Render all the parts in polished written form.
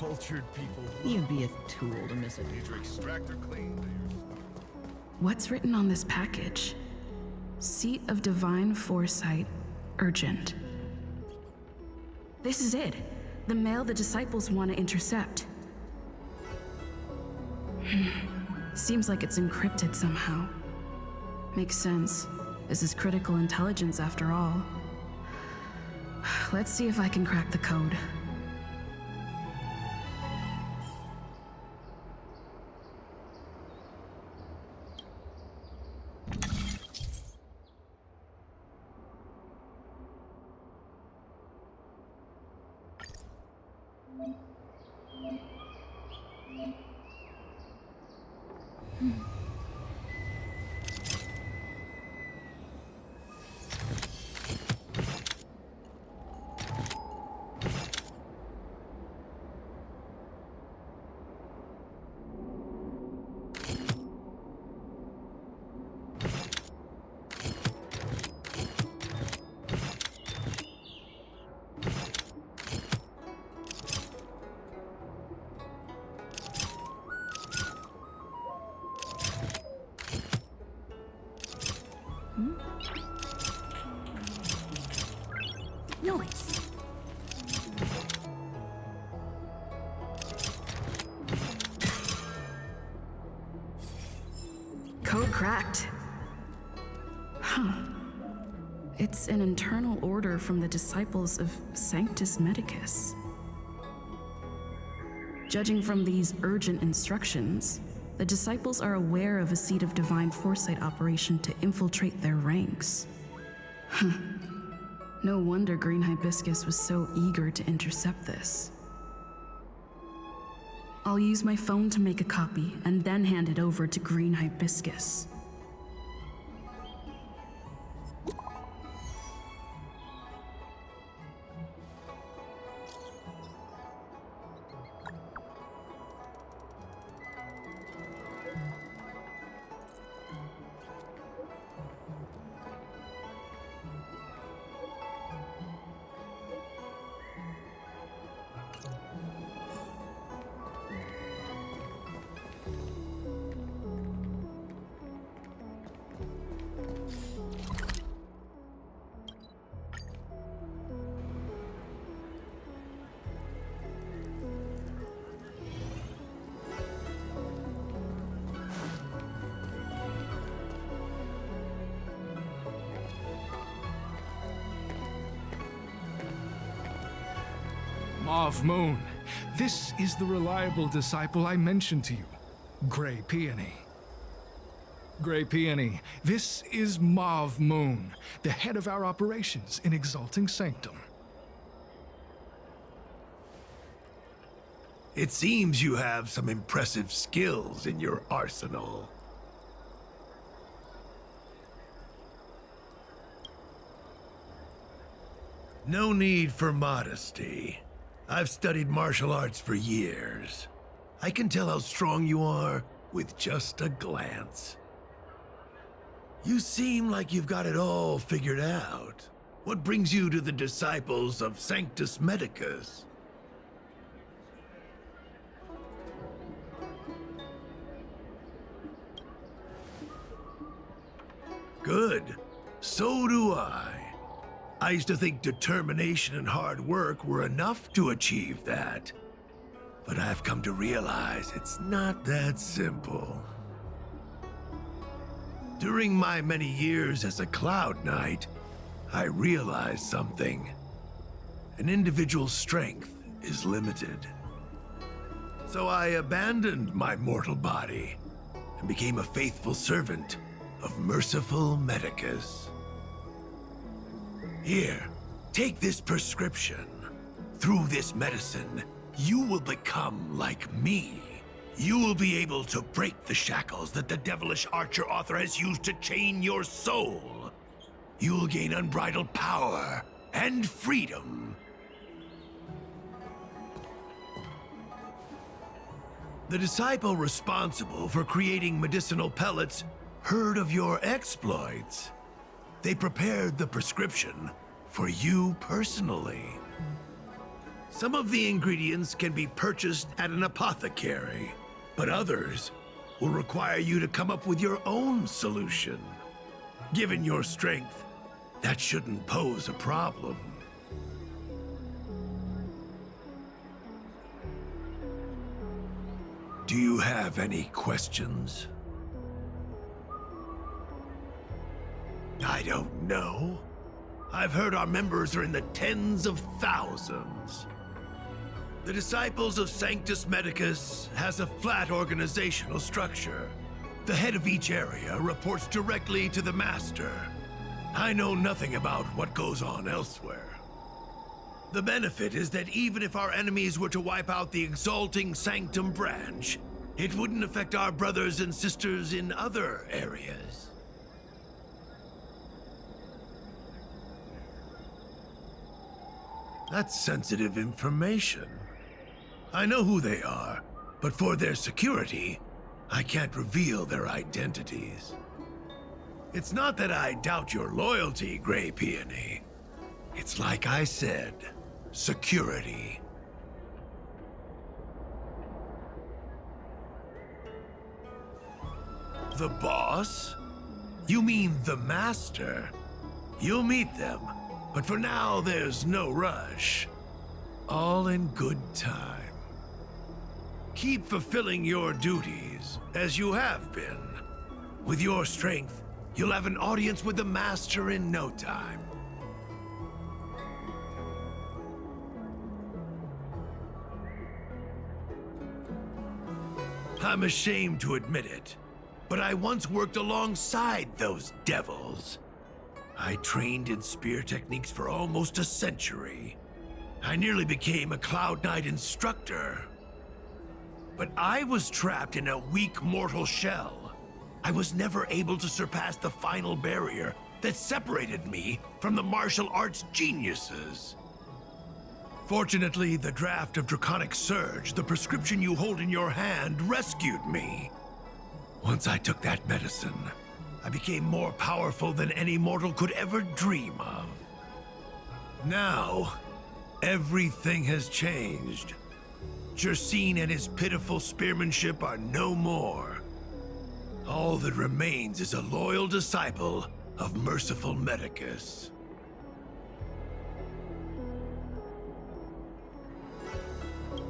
cultured people. You'd be a tool to miss it. Need your extractor clean. What's written on this package? Seat of Divine Foresight, urgent. This is it. The mail the disciples want to intercept. Seems like it's encrypted somehow. Makes sense. This is critical intelligence after all. Let's see if I can crack the code. Noise. Code cracked. Huh. It's an internal order from the disciples of Sanctus Medicus. Judging from these urgent instructions, the disciples are aware of a Seat of Divine Foresight operation to infiltrate their ranks. Huh. No wonder Green Hibiscus was so eager to intercept this. I'll use my phone to make a copy and then hand it over to Green Hibiscus. Mauve Moon, this is the reliable disciple I mentioned to you, Grey Peony. Grey Peony, this is Mauve Moon, the head of our operations in Exalting Sanctum. It seems you have some impressive skills in your arsenal. No need for modesty. I've studied martial arts for years. I can tell how strong you are with just a glance. You seem like you've got it all figured out. What brings you to the disciples of Sanctus Medicus? Good. So do I. I used to think determination and hard work were enough to achieve that. But I've come to realize it's not that simple. During my many years as a Cloud Knight, I realized something. An individual's strength is limited. So I abandoned my mortal body and became a faithful servant of merciful Medicus. Here, take this prescription. Through this medicine, you will become like me. You will be able to break the shackles that the devilish archer author has used to chain your soul. You will gain unbridled power and freedom. The disciple responsible for creating medicinal pellets heard of your exploits. They prepared the prescription for you personally. Some of the ingredients can be purchased at an apothecary, but others will require you to come up with your own solution. Given your strength, that shouldn't pose a problem. Do you have any questions? I don't know. I've heard our members are in the tens of thousands. The Disciples of Sanctus Medicus has a flat organizational structure. The head of each area reports directly to the Master. I know nothing about what goes on elsewhere. The benefit is that even if our enemies were to wipe out the Exalting Sanctum branch, it wouldn't affect our brothers and sisters in other areas. That's sensitive information. I know who they are, but for their security, I can't reveal their identities. It's not that I doubt your loyalty, Gray Peony. It's like I said, security. The boss? You mean the Master? You'll meet them, but for now there's no rush. All in good time. Keep fulfilling your duties, as you have been. With your strength, you'll have an audience with the Master in no time. I'm ashamed to admit it, but I once worked alongside those devils. I trained in spear techniques for almost a century. I nearly became a Cloud Knight instructor. But I was trapped in a weak mortal shell. I was never able to surpass the final barrier that separated me from the martial arts geniuses. Fortunately, the draft of Draconic Surge, the prescription you hold in your hand, rescued me. Once I took that medicine, I became more powerful than any mortal could ever dream of. Now, everything has changed. Jersine and his pitiful spearmanship are no more. All that remains is a loyal disciple of Merciful Medicus.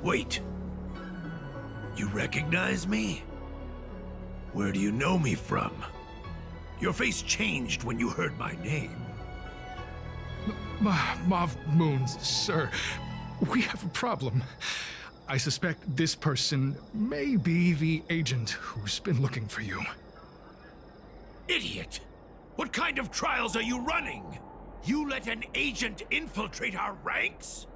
Wait. You recognize me? Where do you know me from? Your face changed when you heard my name. Mav Moons, sir. We have a problem. I suspect this person may be the agent who's been looking for you. Idiot! What kind of trials are you running? You let an agent infiltrate our ranks?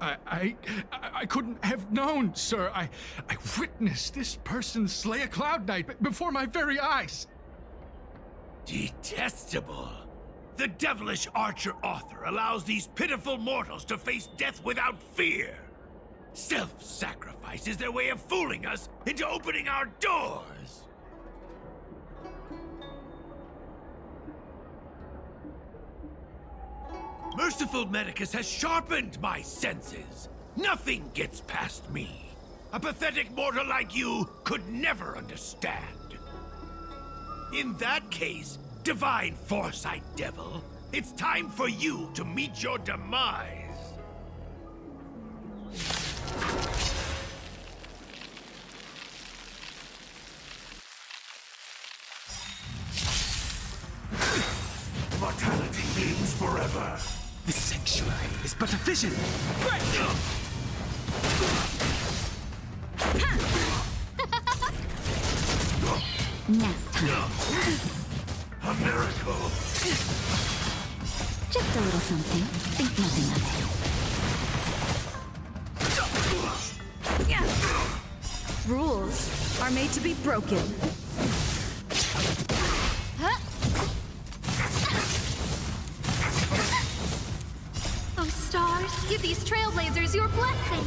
I couldn't have known, sir. I witnessed this person slay a Cloud Knight before my very eyes. Detestable. The devilish archer author allows these pitiful mortals to face death without fear. Self-sacrifice is their way of fooling us into opening our doors. Merciful Medicus has sharpened my senses. Nothing gets past me. A pathetic mortal like you could never understand. In that case, Divine Foresight Devil, it's time for you to meet your demise. Mortality lives forever. The sanctuary is but a vision. Nap time. A miracle. Just a little something. Think nothing of it. Rules are made to be broken. Oh, stars, give these trailblazers your blessing.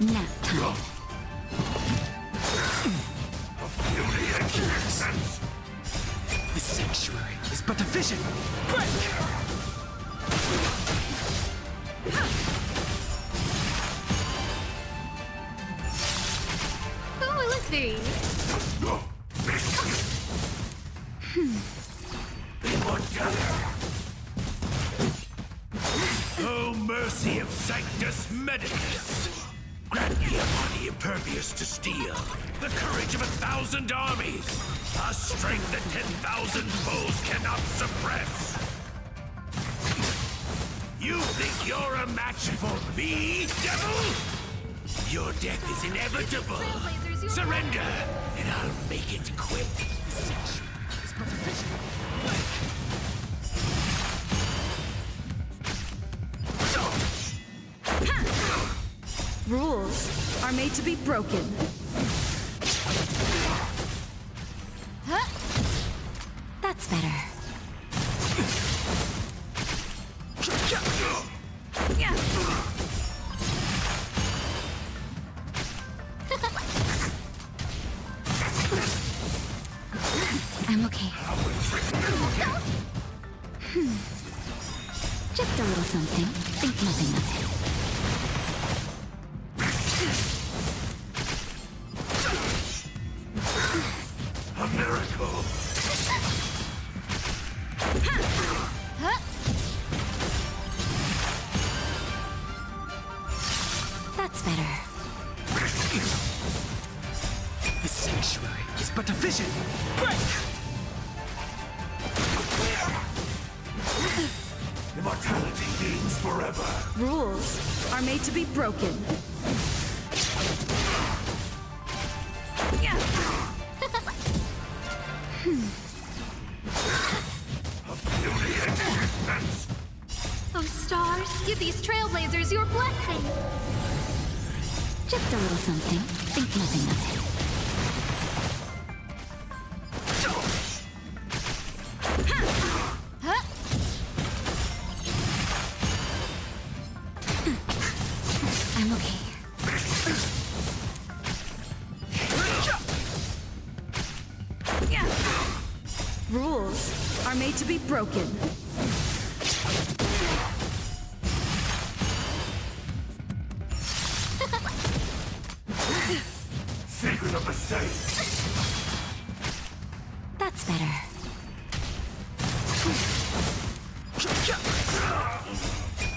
Nap time. A but efficient. Break! Who will it be? Oh, mercy of Sanctus Medicus! Grant me a body impervious to steel, the courage of 1,000 armies, a strength that 10,000 foes cannot suppress. You think you're a match for me, devil? Your death is inevitable. Trailblazers, your Surrender, and I'll make it quick. Rules are made to be broken. Huh? That's better. I'm okay. Just a little something. Think nothing of it. A miracle. That's better. The sanctuary is but a vision. Break! Immortality means forever. Rules are made to be broken. Oh, stars, give these trailblazers your blessing. Just a little something. Think nothing of it. Huh? I'm okay. Rules are made to be broken. Secret of the saints. That's better.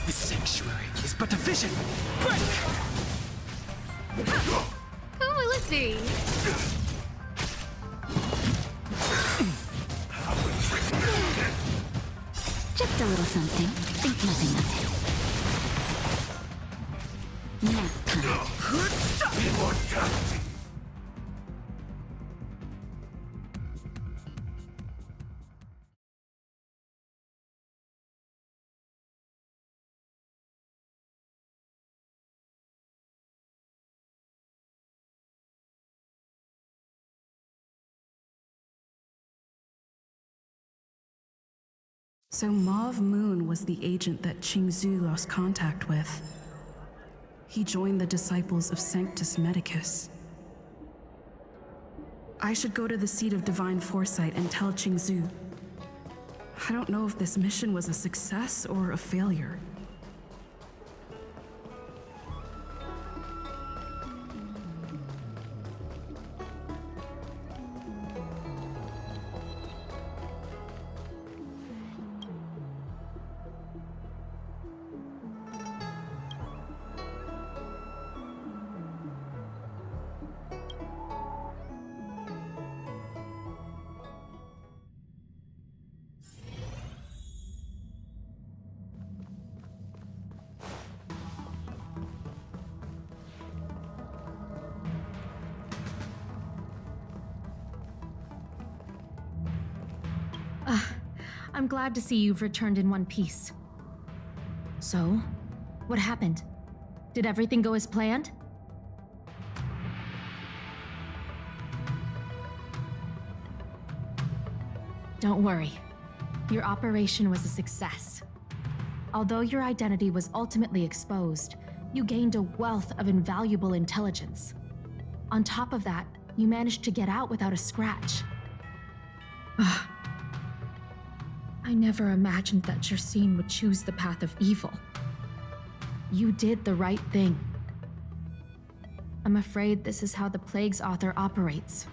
The sanctuary is but a vision. Break! Who will it be? Just a little something. Think nothing of it. Nap time. Immortality. So Mauve Moon was the agent that Qingzhu lost contact with. He joined the disciples of Sanctus Medicus. I should go to the seat of divine foresight and tell Qingzhu. I don't know if this mission was a success or a failure. I'm glad to see you've returned in one piece. So, what happened? Did everything go as planned? Don't worry. Your operation was a success. Although your identity was ultimately exposed, you gained a wealth of invaluable intelligence. On top of that, you managed to get out without a scratch. I never imagined that Jersine would choose the path of evil. You did the right thing. I'm afraid this is how the Plague's author operates,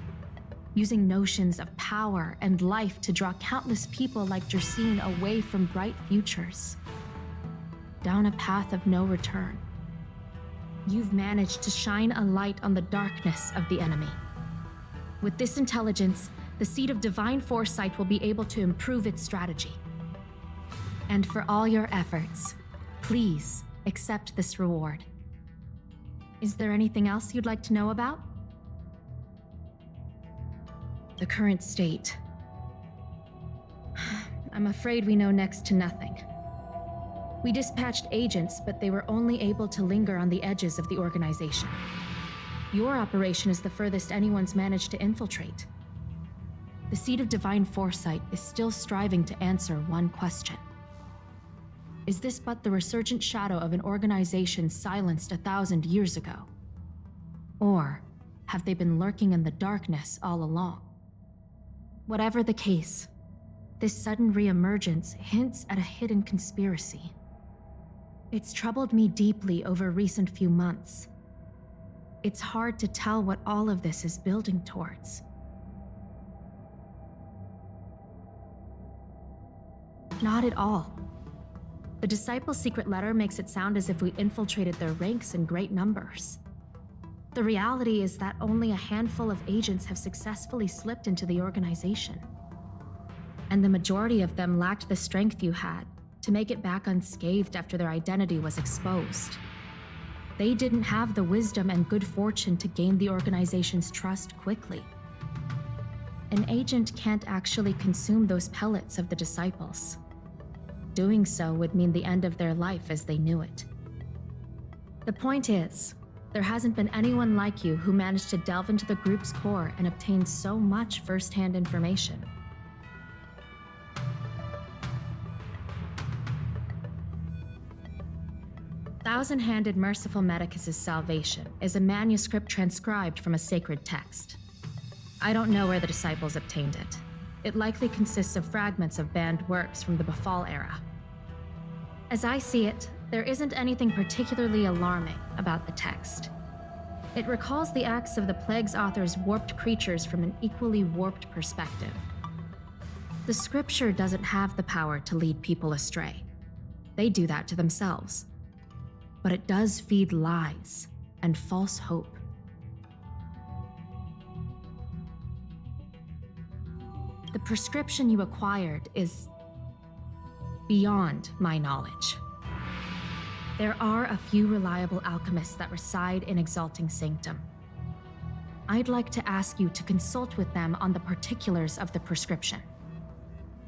using notions of power and life to draw countless people like Jersine away from bright futures, down a path of no return. You've managed to shine a light on the darkness of the enemy. With this intelligence, the Seed of Divine Foresight will be able to improve its strategy. And for all your efforts, please accept this reward. Is there anything else you'd like to know about? The current state. I'm afraid we know next to nothing. We dispatched agents, but they were only able to linger on the edges of the organization. Your operation is the furthest anyone's managed to infiltrate. The Seed of Divine Foresight is still striving to answer one question. Is this but the resurgent shadow of an organization silenced 1,000 years ago? Or have they been lurking in the darkness all along? Whatever the case, this sudden reemergence hints at a hidden conspiracy. It's troubled me deeply over recent few months. It's hard to tell what all of this is building towards. Not at all. The Disciples' secret letter makes it sound as if we infiltrated their ranks in great numbers. The reality is that only a handful of agents have successfully slipped into the organization. And the majority of them lacked the strength you had to make it back unscathed after their identity was exposed. They didn't have the wisdom and good fortune to gain the organization's trust quickly. An agent can't actually consume those pellets of the Disciples. Doing so would mean the end of their life as they knew it. The point is, there hasn't been anyone like you who managed to delve into the group's core and obtain so much first-hand information. Thousand-Handed Merciful Medicus's Salvation is a manuscript transcribed from a sacred text. I don't know where the Disciples obtained it. It likely consists of fragments of banned works from the Befall era. As I see it, there isn't anything particularly alarming about the text. It recalls the acts of the Plague's author's warped creatures from an equally warped perspective. The scripture doesn't have the power to lead people astray. They do that to themselves. But it does feed lies and false hope. The prescription you acquired is beyond my knowledge. There are a few reliable alchemists that reside in Exalting Sanctum. I'd like to ask you to consult with them on the particulars of the prescription.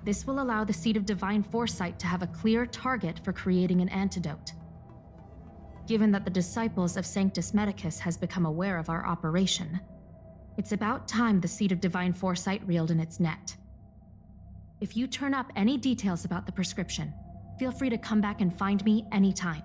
This will allow the Seed of Divine Foresight to have a clear target for creating an antidote. Given that the Disciples of Sanctus Medicus has become aware of our operation, it's about time the Seed of Divine Foresight reeled in its net. If you turn up any details about the prescription, feel free to come back and find me anytime.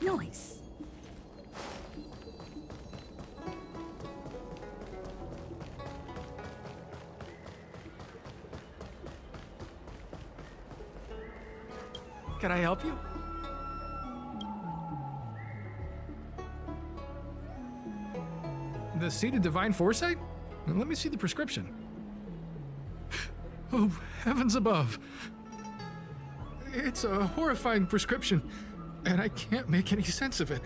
Nice. Can I help you? The Seed of Divine Foresight? Let me see the prescription. Oh, heavens above. It's a horrifying prescription, and I can't make any sense of it.